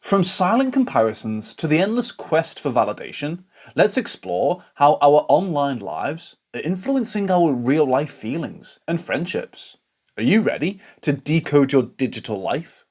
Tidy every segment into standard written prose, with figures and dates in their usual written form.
From silent comparisons to the endless quest for validation, let's explore how our online lives are influencing our real-life feelings and friendships. Are you ready to decode your digital life?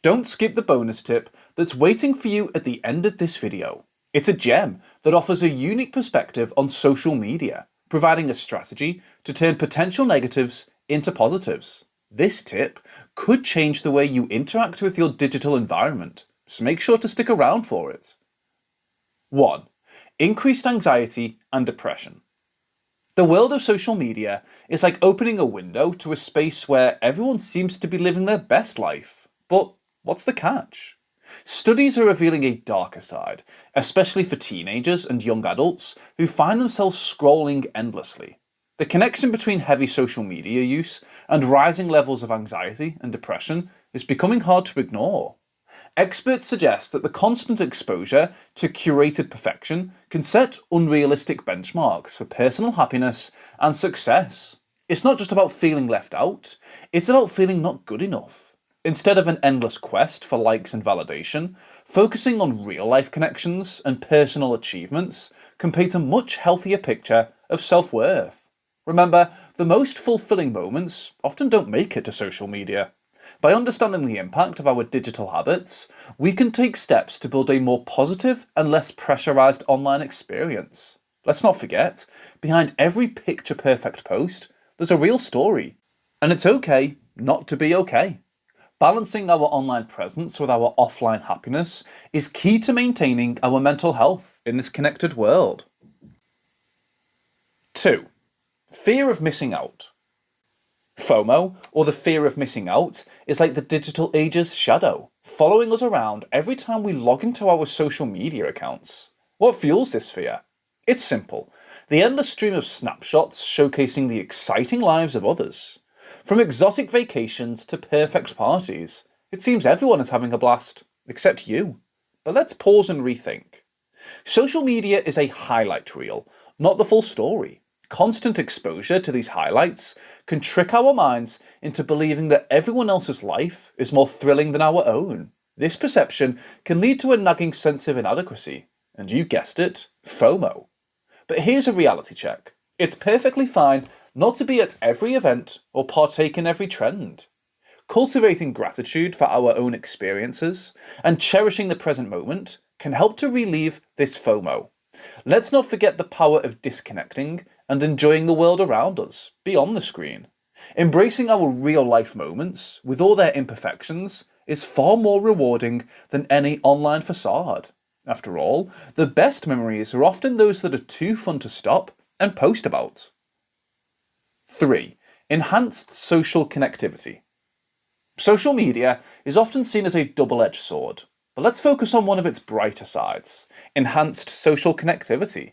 Don't skip the bonus tip that's waiting for you at the end of this video. It's a gem that offers a unique perspective on social media, providing a strategy to turn potential negatives into positives. This tip could change the way you interact with your digital environment, so make sure to stick around for it. 1. Increased anxiety and depression. The world of social media is like opening a window to a space where everyone seems to be living their best life. But what's the catch? Studies are revealing a darker side, especially for teenagers and young adults who find themselves scrolling endlessly. The connection between heavy social media use and rising levels of anxiety and depression is becoming hard to ignore. Experts suggest that the constant exposure to curated perfection can set unrealistic benchmarks for personal happiness and success. It's not just about feeling left out, it's about feeling not good enough. Instead of an endless quest for likes and validation, focusing on real-life connections and personal achievements can paint a much healthier picture of self-worth. Remember, the most fulfilling moments often don't make it to social media. By understanding the impact of our digital habits, we can take steps to build a more positive and less pressurized online experience. Let's not forget, behind every picture-perfect post, there's a real story. And it's okay not to be okay. Balancing our online presence with our offline happiness is key to maintaining our mental health in this connected world. 2. Fear of missing out. FOMO, or the fear of missing out, is like the digital age's shadow, following us around every time we log into our social media accounts. What fuels this fear? It's simple: the endless stream of snapshots showcasing the exciting lives of others. From exotic vacations to perfect parties, it seems everyone is having a blast, except you. But let's pause and rethink. Social media is a highlight reel, not the full story. Constant exposure to these highlights can trick our minds into believing that everyone else's life is more thrilling than our own. This perception can lead to a nagging sense of inadequacy, and you guessed it, FOMO. But here's a reality check. It's perfectly fine not to be at every event or partake in every trend. Cultivating gratitude for our own experiences and cherishing the present moment can help to relieve this FOMO. Let's not forget the power of disconnecting and enjoying the world around us, beyond the screen. Embracing our real-life moments, with all their imperfections, is far more rewarding than any online facade. After all, the best memories are often those that are too fun to stop and post about. 3. Enhanced social connectivity. Social media is often seen as a double-edged sword, but let's focus on one of its brighter sides: enhanced social connectivity.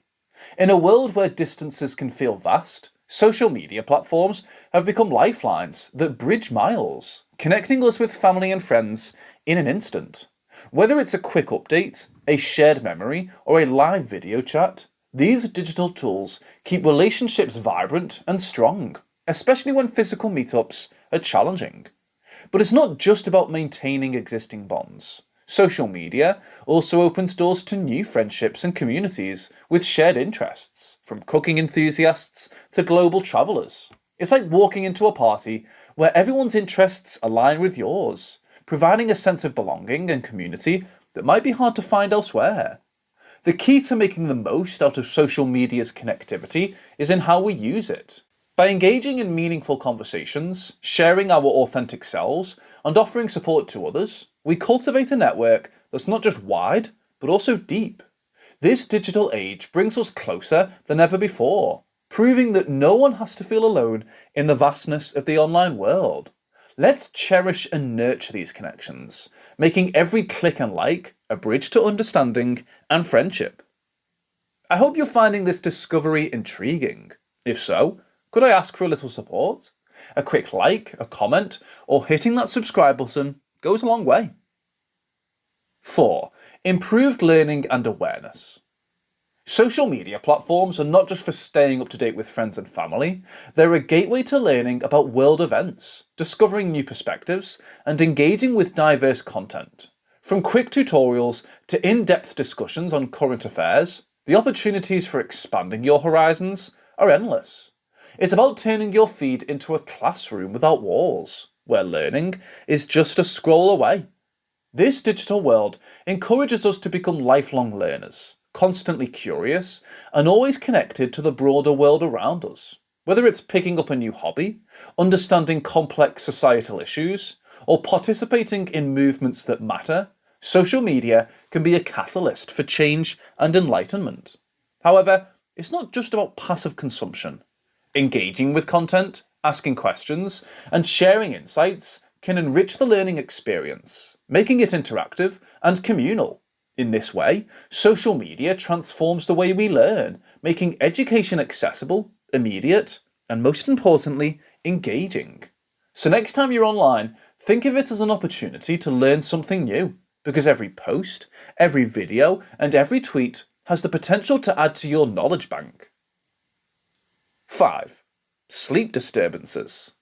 In a world where distances can feel vast, social media platforms have become lifelines that bridge miles, connecting us with family and friends in an instant. Whether it's a quick update, a shared memory, or a live video chat, these digital tools keep relationships vibrant and strong, especially when physical meetups are challenging. But it's not just about maintaining existing bonds. Social media also opens doors to new friendships and communities with shared interests, from cooking enthusiasts to global travelers. It's like walking into a party where everyone's interests align with yours, providing a sense of belonging and community that might be hard to find elsewhere. The key to making the most out of social media's connectivity is in how we use it. By engaging in meaningful conversations, sharing our authentic selves, and offering support to others, we cultivate a network that's not just wide, but also deep. This digital age brings us closer than ever before, proving that no one has to feel alone in the vastness of the online world. Let's cherish and nurture these connections, making every click and like a bridge to understanding and friendship. I hope you're finding this discovery intriguing. If so, could I ask for a little support? A quick like, a comment, or hitting that subscribe button goes a long way. 4. Improved learning and awareness. Social media platforms are not just for staying up to date with friends and family, they're a gateway to learning about world events, discovering new perspectives, and engaging with diverse content. From quick tutorials to in-depth discussions on current affairs, the opportunities for expanding your horizons are endless. It's about turning your feed into a classroom without walls, where learning is just a scroll away. This digital world encourages us to become lifelong learners, constantly curious, and always connected to the broader world around us. Whether it's picking up a new hobby, understanding complex societal issues, or participating in movements that matter, social media can be a catalyst for change and enlightenment. However, it's not just about passive consumption. Engaging with content, asking questions, and sharing insights can enrich the learning experience, making it interactive and communal. In this way, social media transforms the way we learn, making education accessible, immediate, and most importantly, engaging. So next time you're online, think of it as an opportunity to learn something new, because every post, every video, and every tweet has the potential to add to your knowledge bank. 5. Sleep disturbances.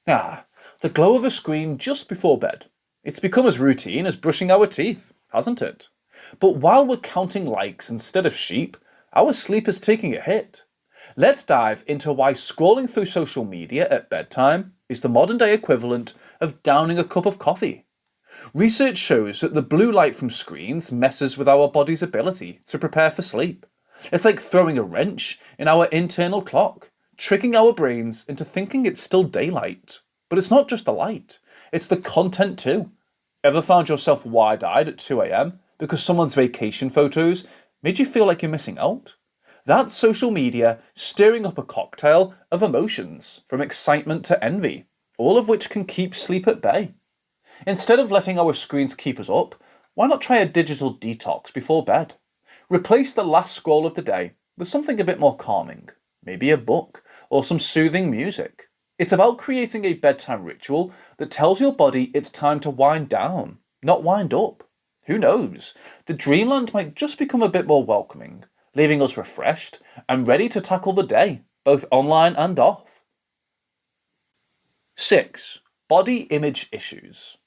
The glow of a screen just before bed. It's become as routine as brushing our teeth, hasn't it? But while we're counting likes instead of sheep, our sleep is taking a hit. Let's dive into why scrolling through social media at bedtime is the modern day equivalent of downing a cup of coffee. Research shows that the blue light from screens messes with our body's ability to prepare for sleep. It's like throwing a wrench in our internal clock, tricking our brains into thinking it's still daylight. But it's not just the light, it's the content too. Ever found yourself wide-eyed at 2 a.m. because someone's vacation photos made you feel like you're missing out? That's social media stirring up a cocktail of emotions, from excitement to envy, all of which can keep sleep at bay. Instead of letting our screens keep us up, why not try a digital detox before bed? Replace the last scroll of the day with something a bit more calming, maybe a book or some soothing music. It's about creating a bedtime ritual that tells your body it's time to wind down, not wind up. Who knows? The dreamland might just become a bit more welcoming, leaving us refreshed and ready to tackle the day, both online and off. 6. Body image issues.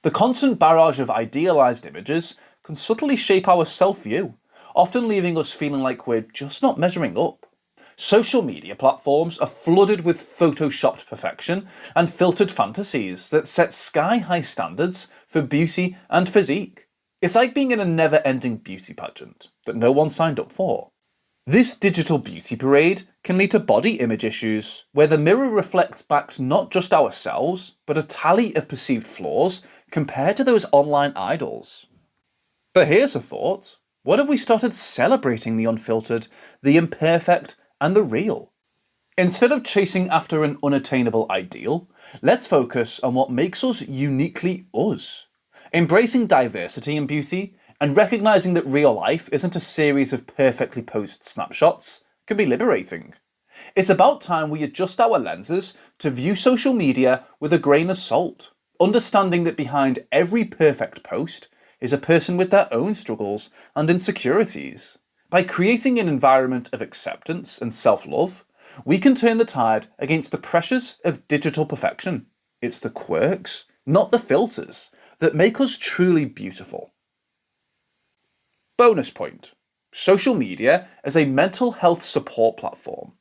The constant barrage of idealized images can subtly shape our self-view, often leaving us feeling like we're just not measuring up. Social media platforms are flooded with photoshopped perfection and filtered fantasies that set sky-high standards for beauty and physique. It's like being in a never-ending beauty pageant that no one signed up for. This digital beauty parade can lead to body image issues, where the mirror reflects back not just ourselves, but a tally of perceived flaws compared to those online idols. But here's a thought. What if we started celebrating the unfiltered, the imperfect, and the real? Instead of chasing after an unattainable ideal, let's focus on what makes us uniquely us. Embracing diversity in beauty and recognizing that real life isn't a series of perfectly posed snapshots can be liberating. It's about time we adjust our lenses to view social media with a grain of salt, understanding that behind every perfect post is a person with their own struggles and insecurities. By creating an environment of acceptance and self-love, we can turn the tide against the pressures of digital perfection. It's the quirks, not the filters, that make us truly beautiful. Bonus point: social media as a mental health support platform.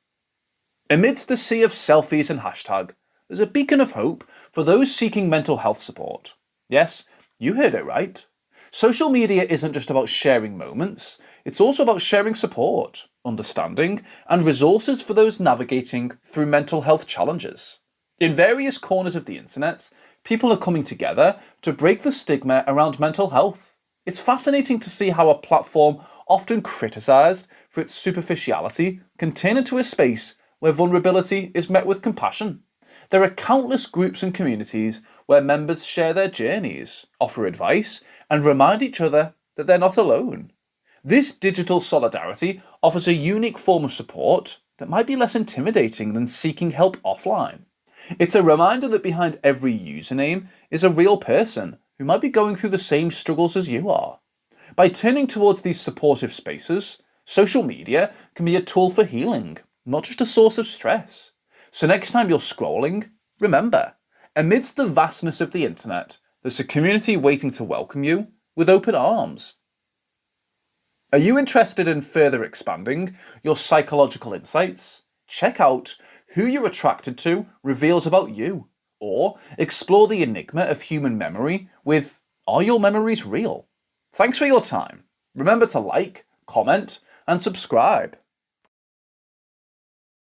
Amidst the sea of selfies and hashtag, there's a beacon of hope for those seeking mental health support. Yes, you heard it right. Social media isn't just about sharing moments, it's also about sharing support, understanding, and resources for those navigating through mental health challenges. In various corners of the internet, people are coming together to break the stigma around mental health. It's fascinating to see how a platform often criticised for its superficiality can turn into a space where vulnerability is met with compassion. There are countless groups and communities where members share their journeys, offer advice, and remind each other that they're not alone. This digital solidarity offers a unique form of support that might be less intimidating than seeking help offline. It's a reminder that behind every username is a real person who might be going through the same struggles as you are. By turning towards these supportive spaces, social media can be a tool for healing, not just a source of stress. So next time you're scrolling, remember, amidst the vastness of the internet, There's a community waiting to welcome you with open arms. Are you interested in further expanding your psychological insights? Check out Who You're Attracted to Reveals About You, or explore the enigma of human memory with Are Your Memories Real? Thanks for your time. Remember to like, comment, and subscribe.